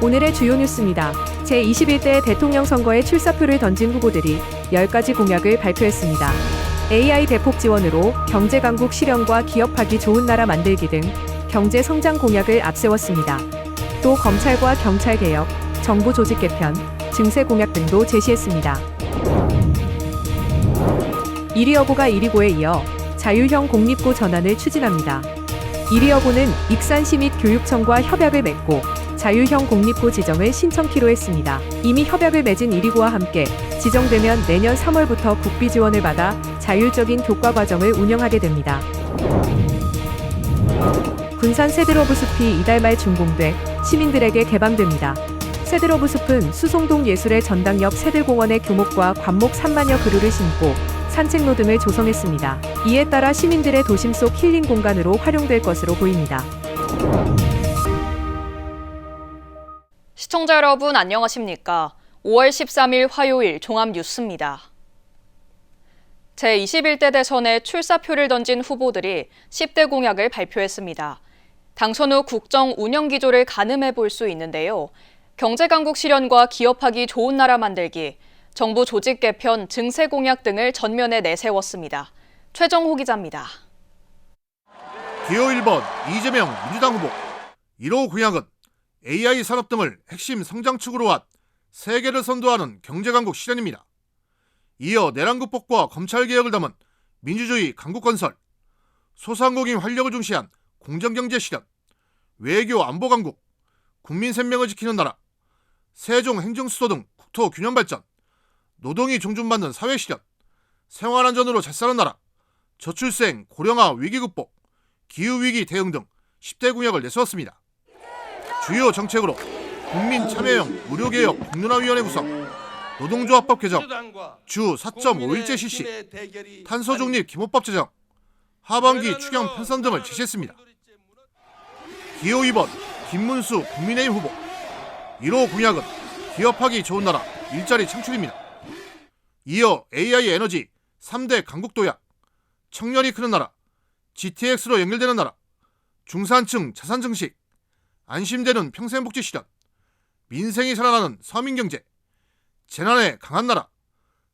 오늘의 주요 뉴스입니다. 제21대 대통령 선거에 출사표를 던진 후보들이 10가지 공약을 발표했습니다. AI 대폭 지원으로 경제 강국 실현과 기업하기 좋은 나라 만들기 등 경제 성장 공약을 앞세웠습니다. 또 검찰과 경찰 개혁, 정부 조직 개편, 증세 공약 등도 제시했습니다. 1위 여고가 1위고에 이어 자율형 공립고 전환을 추진합니다. 1위 여고는 익산시 및 교육청과 협약을 맺고 자율형 공립고 지정을 신청키로 했습니다. 이미 협약을 맺은 1위고와 함께 지정되면 내년 3월부터 국비 지원을 받아 자율적인 교과 과정을 운영하게 됩니다. 군산 새들러브 숲이 이달 말 준공돼 시민들에게 개방됩니다. 새들러브 숲은 수송동 예술의 전당 옆 새들공원의 교목과 관목 3만여 그루를 심고 산책로 등을 조성했습니다. 이에 따라 시민들의 도심 속 힐링 공간으로 활용될 것으로 보입니다. 시청자 여러분 안녕하십니까? 5월 13일 화요일 종합뉴스입니다. 제21대 대선에 출사표를 던진 후보들이 10대 공약을 발표했습니다. 당선 후 국정 운영 기조를 가늠해 볼 수 있는데요. 경제 강국 실현과 기업하기 좋은 나라 만들기, 정부 조직 개편, 증세 공약 등을 전면에 내세웠습니다. 최정호 기자입니다. 기호 1번 이재명 민주당 후보 1호 공약은 AI 산업 등을 핵심 성장축으로 한 세계를 선도하는 경제강국 실현입니다. 이어 내란 극복과 검찰개혁을 담은 민주주의 강국 건설, 소상공인 활력을 중시한 공정경제 실현, 외교 안보 강국, 국민 생명을 지키는 나라, 세종 행정수도 등 국토 균형 발전, 노동이 존중받는 사회 실현, 생활안전으로 잘 사는 나라, 저출생, 고령화 위기 극복, 기후위기 대응 등 10대 공약을 내세웠습니다. 주요 정책으로 국민 참여형 무료개혁 공론화위원회 구성, 노동조합법 개정, 주 4.5일제 실시, 탄소중립 기본법 제정, 하반기 추경 편성 등을 제시했습니다. 기호 2번 김문수 국민의힘 후보 1호 공약은 기업하기 좋은 나라, 일자리 창출입니다. 이어 AI 에너지 3대 강국 도약, 청년이 크는 나라, GTX로 연결되는 나라, 중산층 자산 증식, 안심되는 평생복지 실현, 민생이 살아나는 서민경제, 재난에 강한 나라,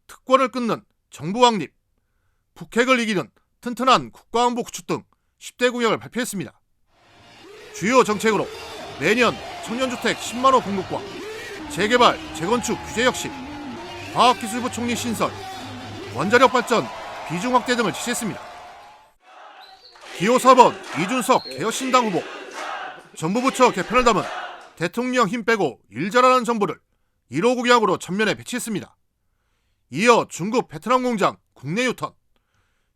특권을 끊는 정부 확립, 북핵을 이기는 튼튼한 국가안보 구축 등 10대 공약을 발표했습니다. 주요 정책으로 내년 청년주택 10만 호 공급과 재개발, 재건축 규제 혁신, 과학기술부 총리 신설, 원자력 발전 비중 확대 등을 지시했습니다. 기호 4번 이준석 개혁신당 후보 정부 부처 개편을 담은 대통령 힘 빼고 일 잘하는 정부를 1호 공약으로 전면에 배치했습니다. 이어 중국 베트남 공장 국내 유턴,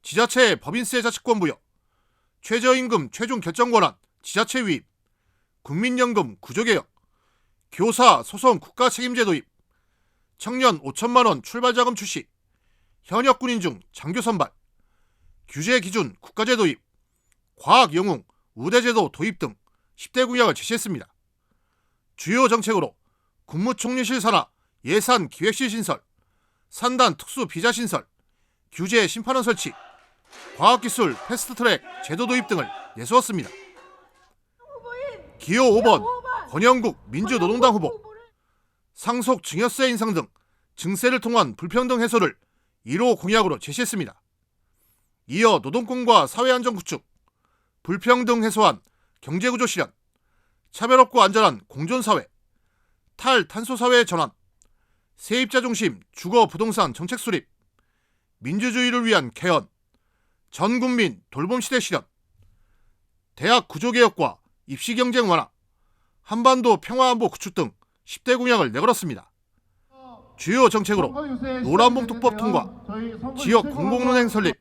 지자체의 법인세 자치권 부여, 최저임금 최종 결정 권한 지자체 위임, 국민연금 구조개혁, 교사 소송 국가 책임제 도입, 청년 5천만 원 출발자금 출시, 현역 군인 중 장교 선발, 규제 기준 국가제 도입, 과학 영웅 우대제도 도입 등 10대 공약을 제시했습니다. 주요 정책으로 국무총리실 산하 예산 기획실 신설, 산단 특수 비자 신설, 규제 심판원 설치, 과학기술 패스트트랙 제도 도입 등을 내세웠습니다. 기호 5번 권영국 민주노동당 후보 상속 증여세 인상 등 증세를 통한 불평등 해소를 1호 공약으로 제시했습니다. 이어 노동권과 사회안전 구축, 불평등 해소한 경제구조 실현, 차별없고 안전한 공존사회, 탈탄소사회 전환, 세입자 중심 주거 부동산 정책 수립, 민주주의를 위한 개헌, 전국민 돌봄시대 실현, 대학 구조개혁과 입시경쟁 완화, 한반도 평화안보 구축 등 10대 공약을 내걸었습니다. 주요 정책으로 노란봉투법 통과, 지역 공공은행 설립,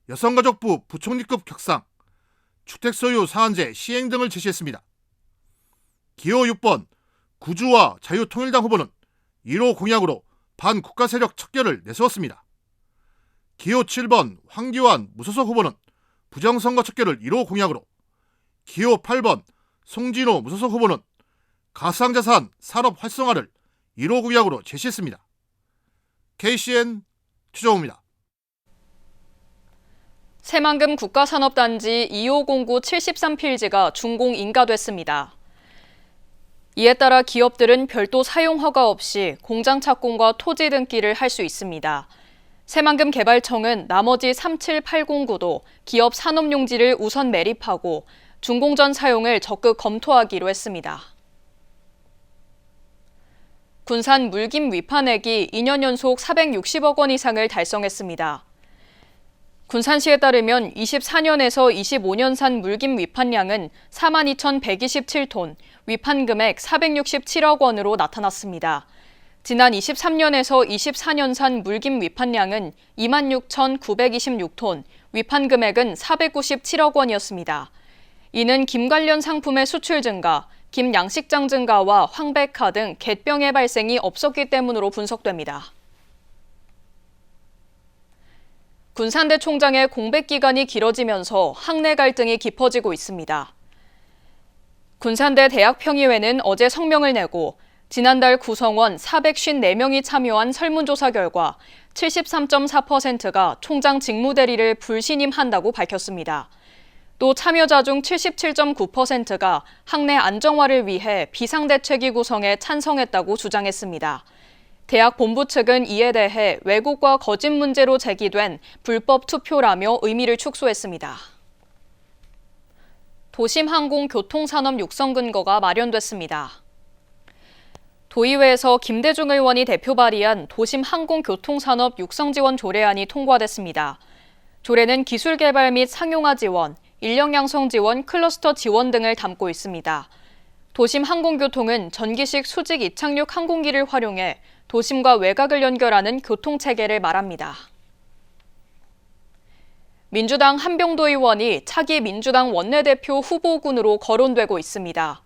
여성가족부 부총리급 격상, 주택소유 상한제 시행 등을 제시했습니다. 기호 6번 구주와 자유통일당 후보는 1호 공약으로 반국가 세력 척결을 내세웠습니다. 기호 7번 황교안 무소속 후보는 부정선거 척결을 1호 공약으로, 기호 8번 송진호 무소속 후보는 가상자산 산업 활성화를 1호 공약으로 제시했습니다. KCN 최정호입니다. 새만금 국가산업단지 2509 73필지가 준공 인가됐습니다. 이에 따라 기업들은 별도 사용 허가 없이 공장 착공과 토지 등기를 할 수 있습니다. 새만금 개발청은 나머지 3780구도 기업 산업용지를 우선 매립하고 준공전 사용을 적극 검토하기로 했습니다. 군산 물김 위판액이 2년 연속 460억 원 이상을 달성했습니다. 군산시에 따르면 24년에서 25년산 물김 위판량은 42,127톤, 위판 금액 467억 원으로 나타났습니다. 지난 23년에서 24년산 물김 위판량은 26,926톤, 위판 금액은 497억 원이었습니다. 이는 김 관련 상품의 수출 증가, 김 양식장 증가와 황백화 등 갯병의 발생이 없었기 때문으로 분석됩니다. 군산대 총장의 공백 기간이 길어지면서 학내 갈등이 깊어지고 있습니다. 군산대 대학평의회는 어제 성명을 내고 지난달 구성원 454명이 참여한 설문조사 결과 73.4%가 총장 직무대리를 불신임한다고 밝혔습니다. 또 참여자 중 77.9%가 학내 안정화를 위해 비상대책위 구성에 찬성했다고 주장했습니다. 대학 본부 측은 이에 대해 왜곡과 거짓 문제로 제기된 불법 투표라며 의미를 축소했습니다. 도심항공교통산업 육성 근거가 마련됐습니다. 도의회에서 김대중 의원이 대표 발의한 도심항공교통산업 육성지원 조례안이 통과됐습니다. 조례는 기술개발 및 상용화 지원, 인력 양성 지원, 클러스터 지원 등을 담고 있습니다. 도심 항공교통은 전기식 수직 이착륙 항공기를 활용해 도심과 외곽을 연결하는 교통체계를 말합니다. 민주당 한병도 의원이 차기 민주당 원내대표 후보군으로 거론되고 있습니다.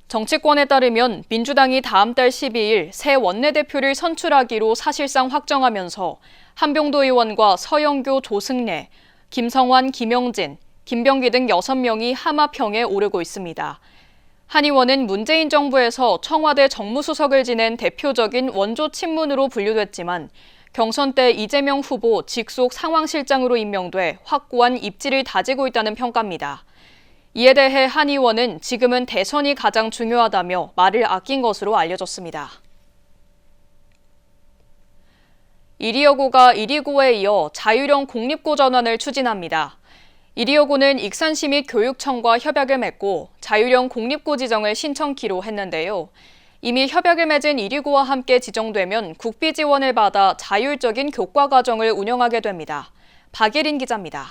정치권에 따르면 민주당이 다음 달 12일 새 원내대표를 선출하기로 사실상 확정하면서 한병도 의원과 서영교, 조승래, 김성환, 김영진, 김병기 등 6명이 하마평에 오르고 있습니다. 한 의원은 문재인 정부에서 청와대 정무수석을 지낸 대표적인 원조 친문으로 분류됐지만 경선 때 이재명 후보 직속 상황실장으로 임명돼 확고한 입지를 다지고 있다는 평가입니다. 이에 대해 한 의원은 지금은 대선이 가장 중요하다며 말을 아낀 것으로 알려졌습니다. 이리여고가 이리고에 이어 자율형 공립고 전환을 추진합니다. 이리여고는 익산시 및 교육청과 협약을 맺고 자율형 공립고 지정을 신청키로 했는데요. 이미 협약을 맺은 이리고와 함께 지정되면 국비 지원을 받아 자율적인 교과 과정을 운영하게 됩니다. 박예린 기자입니다.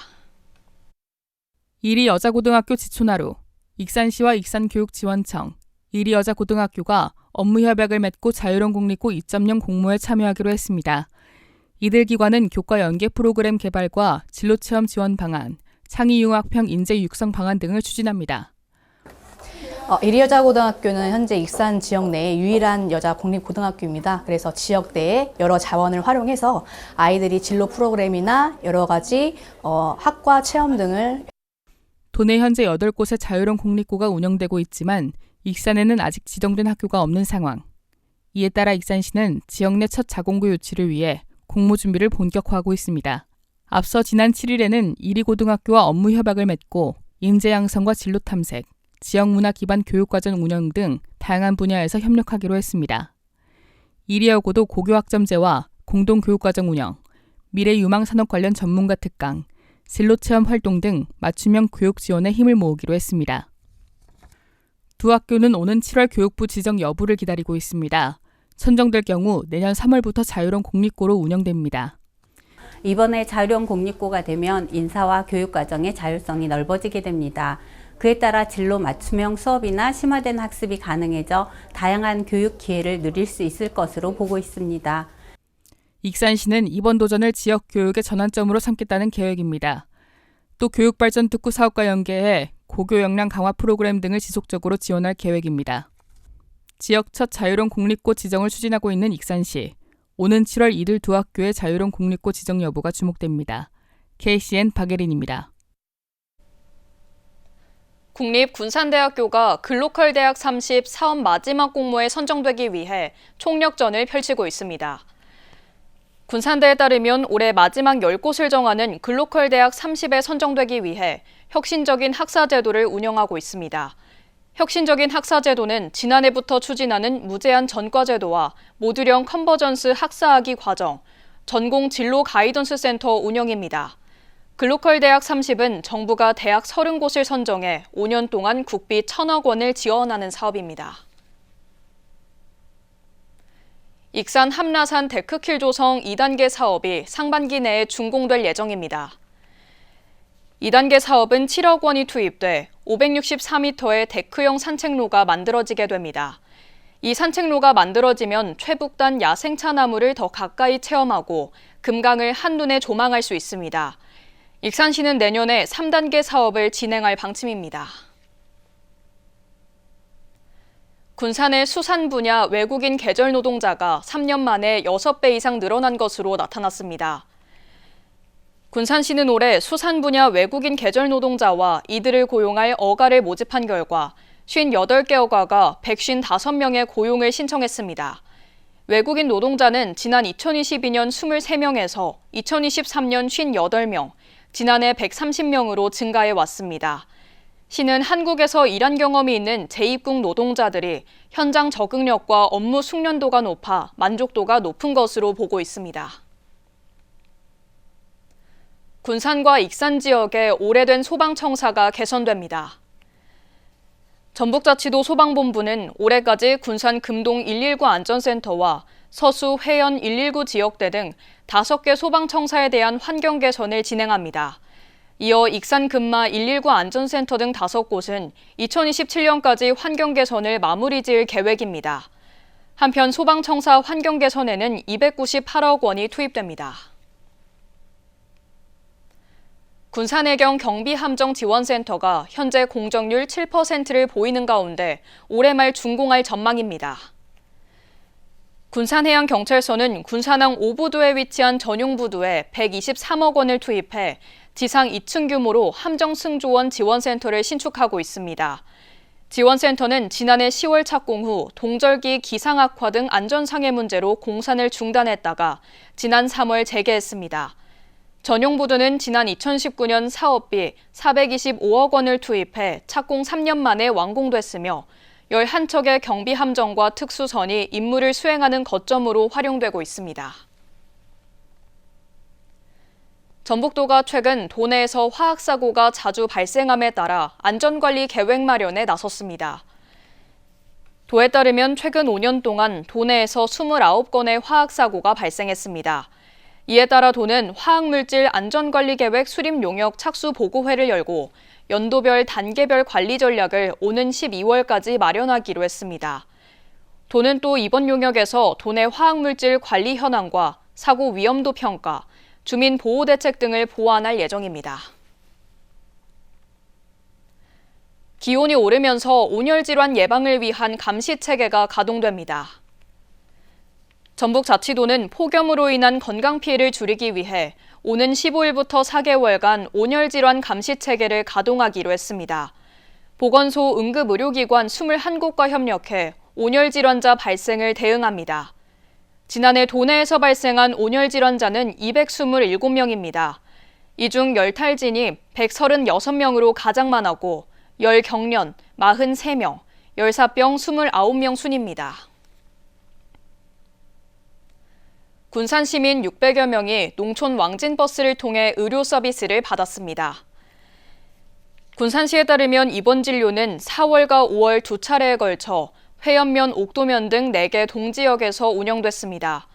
이리여자고등학교 지촌하루, 익산시와 익산교육지원청, 이리여자고등학교가 업무협약을 맺고 자율형 공립고 2.0 공모에 참여하기로 했습니다. 이들 기관은 교과 연계 프로그램 개발과 진로체험 지원 방안, 창의융합형 인재 육성 방안 등을 추진합니다. 이리여자고등학교는 현재 익산 지역 내의 유일한 여자 공립고등학교입니다. 그래서 지역 내에 여러 자원을 활용해서 아이들이 진로 프로그램이나 여러 가지 학과 체험 등을 도내 현재 8곳의 자율형 공립고가 운영되고 있지만 익산에는 아직 지정된 학교가 없는 상황. 이에 따라 익산시는 지역 내 첫 자공고 유치를 위해 공모 준비를 본격화하고 있습니다. 앞서 지난 7일에는 이리고등학교와 업무 협약을 맺고 인재 양성과 진로 탐색, 지역 문화 기반 교육과정 운영 등 다양한 분야에서 협력하기로 했습니다. 이리여고도 고교학점제와 공동교육과정 운영, 미래 유망 산업 관련 전문가 특강, 진로체험 활동 등 맞춤형 교육 지원에 힘을 모으기로 했습니다. 두 학교는 오는 7월 교육부 지정 여부를 기다리고 있습니다. 선정될 경우 내년 3월부터 자율형 공립고로 운영됩니다. 이번에 자율형 공립고가 되면 인사와 교육 과정의 자율성이 넓어지게 됩니다. 그에 따라 진로 맞춤형 수업이나 심화된 학습이 가능해져 다양한 교육 기회를 누릴 수 있을 것으로 보고 있습니다. 익산시는 이번 도전을 지역 교육의 전환점으로 삼겠다는 계획입니다. 또 교육발전 특구 사업과 연계해 고교 역량 강화 프로그램 등을 지속적으로 지원할 계획입니다. 지역 첫 자율형 공립고 지정을 추진하고 있는 익산시. 오는 7월 이들 두 학교의 자율형 공립고 지정 여부가 주목됩니다. KCN 박예린입니다. 국립군산대학교가 글로컬 대학 30 사업 마지막 공모에 선정되기 위해 총력전을 펼치고 있습니다. 군산대에 따르면 올해 마지막 10곳을 정하는 글로컬 대학 30에 선정되기 위해 혁신적인 학사 제도를 운영하고 있습니다. 혁신적인 학사제도는 지난해부터 추진하는 무제한 전과제도와 모듈형 컨버전스 학사학위 과정, 전공 진로 가이던스 센터 운영입니다. 글로컬 대학 30은 정부가 대학 30곳을 선정해 5년 동안 국비 1,000억 원을 지원하는 사업입니다. 익산 함라산 데크킬 조성 2단계 사업이 상반기 내에 준공될 예정입니다. 2단계 사업은 7억 원이 투입돼 564m의 데크형 산책로가 만들어지게 됩니다. 이 산책로가 만들어지면 최북단 야생차 나무를 더 가까이 체험하고 금강을 한눈에 조망할 수 있습니다. 익산시는 내년에 3단계 사업을 진행할 방침입니다. 군산의 수산 분야 외국인 계절 노동자가 3년 만에 6배 이상 늘어난 것으로 나타났습니다. 군산시는 올해 수산 분야 외국인 계절 노동자와 이들을 고용할 어가를 모집한 결과 58개 어가가 155명의 고용을 신청했습니다. 외국인 노동자는 지난 2022년 23명에서 2023년 58명, 지난해 130명으로 증가해 왔습니다. 시는 한국에서 일한 경험이 있는 재입국 노동자들이 현장 적응력과 업무 숙련도가 높아 만족도가 높은 것으로 보고 있습니다. 군산과 익산 지역의 오래된 소방청사가 개선됩니다. 전북자치도 소방본부는 올해까지 군산 금동 119 안전센터와 서수 회연 119 지역대 등 5개 소방청사에 대한 환경 개선을 진행합니다. 이어 익산 금마 119 안전센터 등 5곳은 2027년까지 환경 개선을 마무리 지을 계획입니다. 한편 소방청사 환경 개선에는 298억 원이 투입됩니다. 군산해경 경비함정지원센터가 현재 공정률 7%를 보이는 가운데 올해 말 준공할 전망입니다. 군산해양경찰서는 군산항 5부두에 위치한 전용부두에 123억 원을 투입해 지상 2층 규모로 함정승조원 지원센터를 신축하고 있습니다. 지원센터는 지난해 10월 착공 후 동절기 기상악화 등 안전상해 문제로 공산을 중단했다가 지난 3월 재개했습니다. 전용부두는 지난 2019년 사업비 425억 원을 투입해 착공 3년 만에 완공됐으며 11척의 경비함정과 특수선이 임무를 수행하는 거점으로 활용되고 있습니다. 전북도가 최근 도내에서 화학사고가 자주 발생함에 따라 안전관리 계획 마련에 나섰습니다. 도에 따르면 최근 5년 동안 도내에서 29건의 화학사고가 발생했습니다. 이에 따라 도는 화학물질 안전관리계획 수립 용역 착수 보고회를 열고 연도별 단계별 관리 전략을 오는 12월까지 마련하기로 했습니다. 도는 또 이번 용역에서 도내 화학물질 관리 현황과 사고 위험도 평가, 주민 보호 대책 등을 보완할 예정입니다. 기온이 오르면서 온열 질환 예방을 위한 감시 체계가 가동됩니다. 전북자치도는 폭염으로 인한 건강 피해를 줄이기 위해 오는 15일부터 4개월간 온열 질환 감시 체계를 가동하기로 했습니다. 보건소 응급의료기관 21곳과 협력해 온열 질환자 발생을 대응합니다. 지난해 도내에서 발생한 온열 질환자는 227명입니다. 이 중 열탈진이 136명으로 가장 많았고 열경련 43명, 열사병 29명 순입니다. 군산 시민 600여 명이 농촌 왕진버스를 통해 의료 서비스를 받았습니다. 군산시에 따르면 이번 진료는 4월과 5월 두 차례에 걸쳐 회연면, 옥도면 등 4개 동지역에서 운영됐습니다.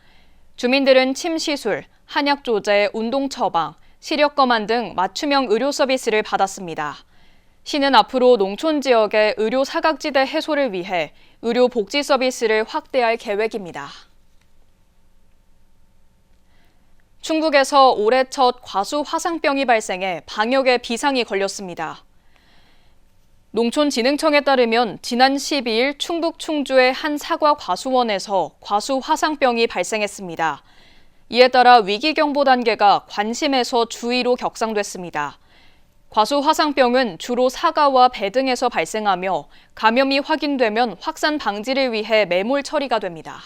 주민들은 침 시술, 한약 조제, 운동 처방, 시력 검안 등 맞춤형 의료 서비스를 받았습니다. 시는 앞으로 농촌 지역의 의료 사각지대 해소를 위해 의료 복지 서비스를 확대할 계획입니다. 충북에서 올해 첫 과수 화상병이 발생해 방역에 비상이 걸렸습니다. 농촌진흥청에 따르면 지난 12일 충북 충주의 한 사과 과수원에서 과수 화상병이 발생했습니다. 이에 따라 위기경보 단계가 관심에서 주의로 격상됐습니다. 과수 화상병은 주로 사과와 배 등에서 발생하며 감염이 확인되면 확산 방지를 위해 매몰 처리가 됩니다.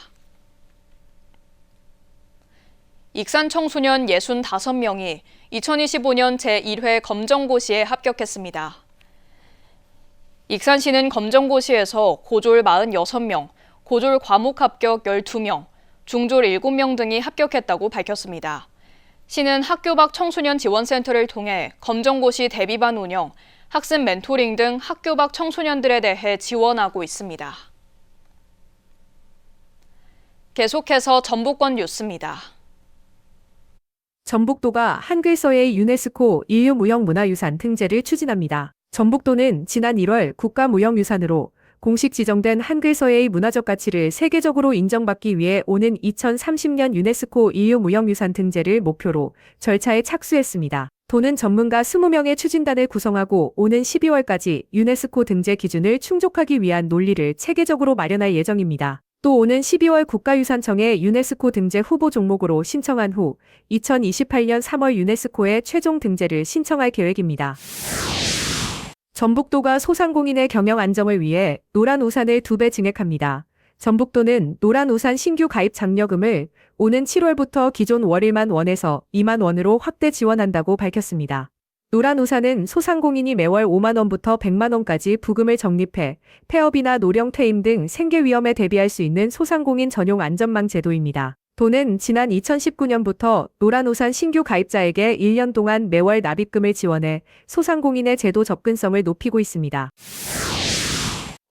익산 청소년 65명이 2025년 제1회 검정고시에 합격했습니다. 익산시는 검정고시에서 고졸 46명, 고졸 과목 합격 12명, 중졸 7명 등이 합격했다고 밝혔습니다. 시는 학교 밖 청소년 지원센터를 통해 검정고시 대비반 운영, 학습 멘토링 등 학교 밖 청소년들에 대해 지원하고 있습니다. 계속해서 전북권 뉴스입니다. 전북도가 한글서의 유네스코 인류무형문화유산 등재를 추진합니다. 전북도는 지난 1월 국가무형유산으로 공식 지정된 한글서의 문화적 가치를 세계적으로 인정받기 위해 오는 2030년 유네스코 인류무형유산 등재를 목표로 절차에 착수했습니다. 도는 전문가 20명의 추진단을 구성하고 오는 12월까지 유네스코 등재 기준을 충족하기 위한 논리를 체계적으로 마련할 예정입니다. 또 오는 12월 국가유산청에 유네스코 등재 후보 종목으로 신청한 후 2028년 3월 유네스코에 최종 등재를 신청할 계획입니다. 전북도가 소상공인의 경영 안정을 위해 노란우산을 2배 증액합니다. 전북도는 노란우산 신규 가입 장려금을 오는 7월부터 기존 월 1만 원에서 2만 원으로 확대 지원한다고 밝혔습니다. 노란우산은 소상공인이 매월 5만 원부터 100만 원까지 부금을 적립해 폐업이나 노령 퇴임 등 생계 위험에 대비할 수 있는 소상공인 전용 안전망 제도입니다. 도는 지난 2019년부터 노란우산 신규 가입자에게 1년 동안 매월 납입금을 지원해 소상공인의 제도 접근성을 높이고 있습니다.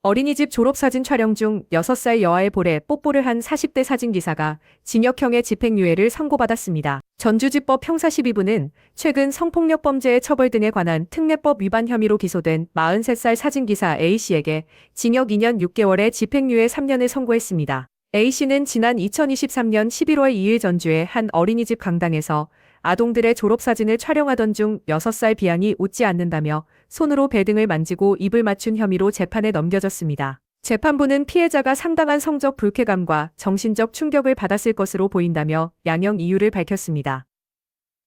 어린이집 졸업사진 촬영 중 6살 여아의 볼에 뽀뽀를 한 40대 사진기사가 징역형의 집행유예를 선고받았습니다. 전주지법 형사 12부는 최근 성폭력 범죄의 처벌 등에 관한 특례법 위반 혐의로 기소된 43살 사진기사 A씨에게 징역 2년 6개월에 집행유예 3년을 선고했습니다. A씨는 지난 2023년 11월 2일 전주의 한 어린이집 강당에서 아동들의 졸업사진을 촬영하던 중 6살 비양이 웃지 않는다며 손으로 배 등을 만지고 입을 맞춘 혐의로 재판에 넘겨졌습니다. 재판부는 피해자가 상당한 성적 불쾌감과 정신적 충격을 받았을 것으로 보인다며 양형 이유를 밝혔습니다.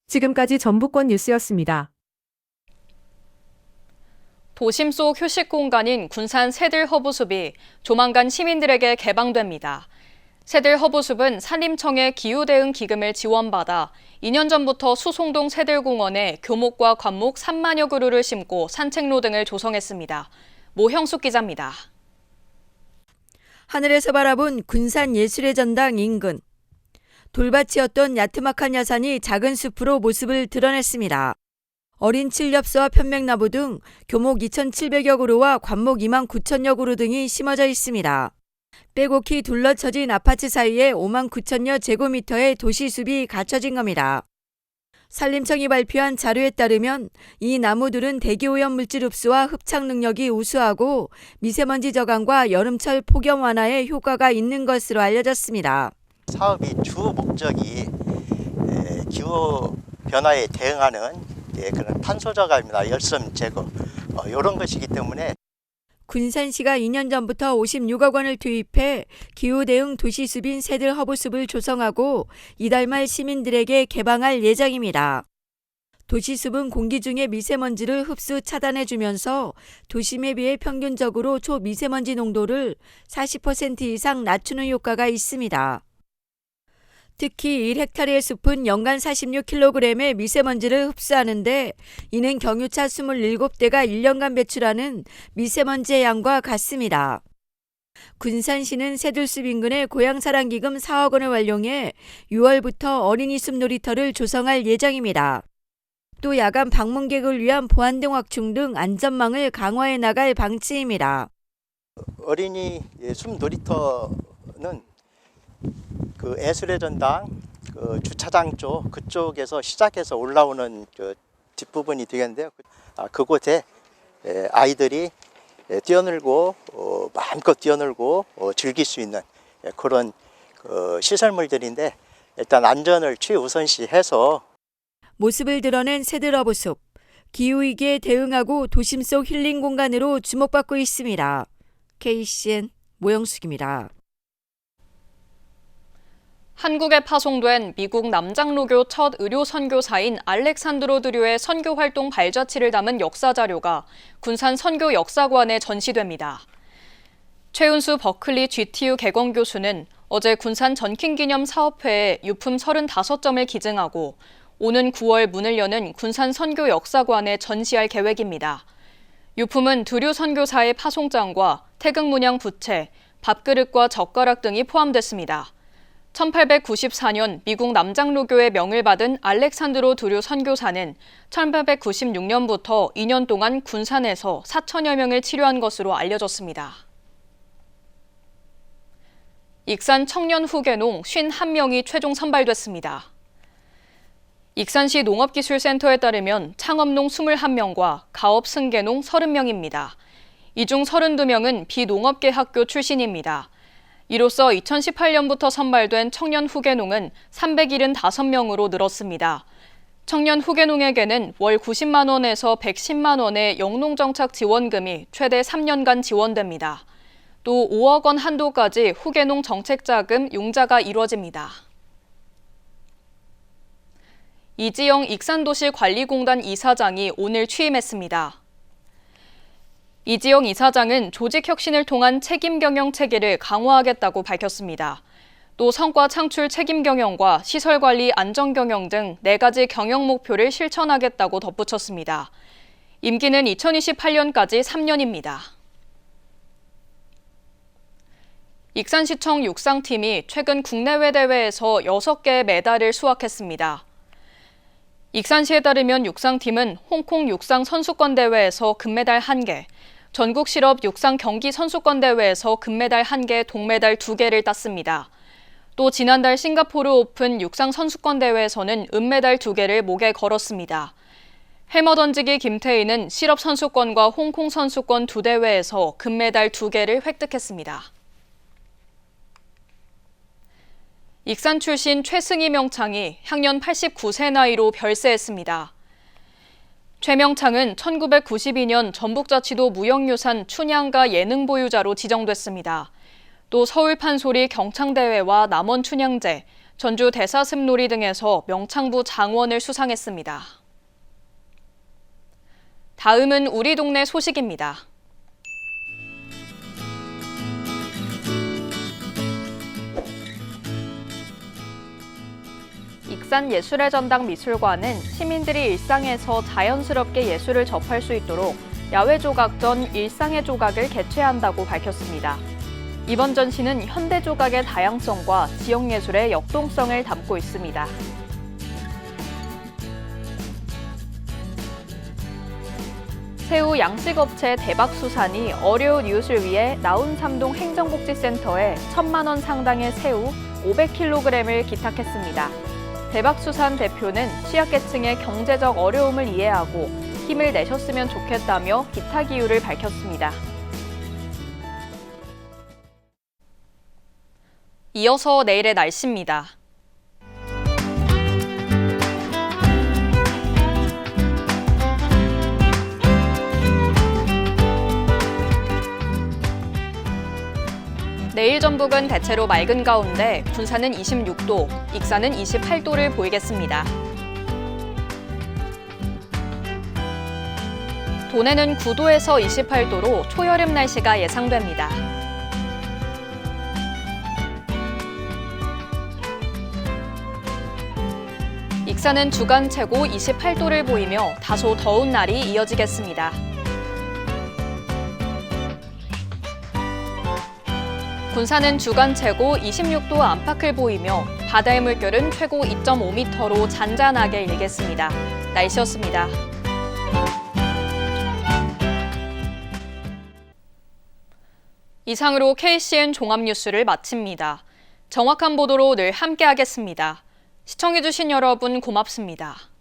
지금까지 전북권 뉴스였습니다. 도심 속 휴식 공간인 군산 새들 허브숲이 조만간 시민들에게 개방됩니다. 새들 허브숲은 산림청의 기후대응 기금을 지원받아 2년 전부터 수송동 새들공원에 교목과 관목 3만여 그루를 심고 산책로 등을 조성했습니다. 모형숙 기자입니다. 하늘에서 바라본 군산 예술의 전당 인근. 돌밭이었던 야트막한 야산이 작은 숲으로 모습을 드러냈습니다. 어린 칠렵수와 편백나무 등 교목 2,700여 그루와 관목 2만 9천여 그루 등이 심어져 있습니다. 빼곡히 둘러쳐진 아파트 사이에 5만 9천여 제곱미터의 도시숲이 갖춰진 겁니다. 산림청이 발표한 자료에 따르면 이 나무들은 대기오염 물질 흡수와 흡착 능력이 우수하고 미세먼지 저감과 여름철 폭염 완화에 효과가 있는 것으로 알려졌습니다. 사업이 주 목적이 기후 변화에 대응하는 그런 탄소 저감이나 열섬 제거 이런 것이기 때문에 군산시가 2년 전부터 56억 원을 투입해 기후대응 도시숲인 새들 허브숲을 조성하고 이달 말 시민들에게 개방할 예정입니다. 도시숲은 공기 중의 미세먼지를 흡수 차단해주면서 도심에 비해 평균적으로 초미세먼지 농도를 40% 이상 낮추는 효과가 있습니다. 특히 1헥타르의 숲은 연간 46kg의 미세먼지를 흡수하는데 이는 경유차 27대가 1년간 배출하는 미세먼지의 양과 같습니다. 군산시는 새들숲 인근에 고향사랑기금 4억 원을 활용해 6월부터 어린이숲 놀이터를 조성할 예정입니다. 또 야간 방문객을 위한 보안 등 확충 등 안전망을 강화해 나갈 방침입니다. 어린이 숲 놀이터는 그 예술의 전당 그 주차장 쪽 그쪽에서 시작해서 올라오는 그 뒷부분이 되겠는데요. 그곳에 아이들이 뛰어놀고 마음껏 뛰어놀고 즐길 수 있는 그런 시설물들인데 일단 안전을 최우선시해서 모습을 드러낸 새들 허브숲, 기후위기에 대응하고 도심 속 힐링 공간으로 주목받고 있습니다. KCN 모영숙입니다. 한국에 파송된 미국 남장로교 첫 의료 선교사인 알렉산드로 드류의 선교 활동 발자취를 담은 역사 자료가 군산 선교 역사관에 전시됩니다. 최은수 버클리 GTU 개건 교수는 어제 군산 전킹기념 사업회에 유품 35점을 기증하고 오는 9월 문을 여는 군산 선교 역사관에 전시할 계획입니다. 유품은 두류 선교사의 파송장과 태극문양 부채, 밥그릇과 젓가락 등이 포함됐습니다. 1894년 미국 남장로교의 명을 받은 알렉산드로 두류 선교사는 1896년부터 2년 동안 군산에서 4천여 명을 치료한 것으로 알려졌습니다. 익산 청년 후계농 51명이 최종 선발됐습니다. 익산시 농업기술센터에 따르면 창업농 21명과 가업 승계농 30명입니다. 이 중 32명은 비농업계 학교 출신입니다. 이로써 2018년부터 선발된 청년 후계농은 375명으로 늘었습니다. 청년 후계농에게는 월 90만 원에서 110만 원의 영농정착 지원금이 최대 3년간 지원됩니다. 또 5억 원 한도까지 후계농 정책자금 융자가 이루어집니다. 이지영 익산도시관리공단 이사장이 오늘 취임했습니다. 이지영 이사장은 조직혁신을 통한 책임경영 체계를 강화하겠다고 밝혔습니다. 또 성과 창출 책임경영과 시설관리 안전경영 등 4가지 경영 목표를 실천하겠다고 덧붙였습니다. 임기는 2028년까지 3년입니다. 익산시청 육상팀이 최근 국내외 대회에서 6개의 메달을 수확했습니다. 익산시에 따르면 육상팀은 홍콩 육상 선수권 대회에서 금메달 1개, 전국 실업 육상 경기 선수권 대회에서 금메달 1개, 동메달 2개를 땄습니다. 또 지난달 싱가포르 오픈 육상 선수권 대회에서는 은메달 2개를 목에 걸었습니다. 해머 던지기 김태희는 실업 선수권과 홍콩 선수권 2대회에서 금메달 2개를 획득했습니다. 익산 출신 최승희 명창이 향년 89세 나이로 별세했습니다. 최 명창은 1992년 전북자치도 무형유산 춘향가 예능 보유자로 지정됐습니다. 또 서울 판소리 경창대회와 남원 춘향제, 전주 대사슴놀이 등에서 명창부 장원을 수상했습니다. 다음은 우리 동네 소식입니다. 익산 예술의 전당 미술관은 시민들이 일상에서 자연스럽게 예술을 접할 수 있도록 야외 조각전 일상의 조각을 개최한다고 밝혔습니다. 이번 전시는 현대 조각의 다양성과 지역 예술의 역동성을 담고 있습니다. 새우 양식업체 대박수산이 어려운 이웃을 위해 나운삼동 행정복지센터에 1,000만 원 상당의 새우 500kg을 기탁했습니다. 대박수산 대표는 취약계층의 경제적 어려움을 이해하고 힘을 내셨으면 좋겠다며 기탁 이유를 밝혔습니다. 이어서 내일의 날씨입니다. 내일 전북은 대체로 맑은 가운데 군산은 26도, 익산은 28도를 보이겠습니다. 도내는 9도에서 28도로 초여름 날씨가 예상됩니다. 익산은 주간 최고 28도를 보이며 다소 더운 날이 이어지겠습니다. 군산은 주간 최고 26도 안팎을 보이며 바다의 물결은 최고 2.5m로 잔잔하게 일겠습니다. 날씨였습니다. 이상으로 KCN 종합뉴스를 마칩니다. 정확한 보도로 늘 함께하겠습니다. 시청해주신 여러분 고맙습니다.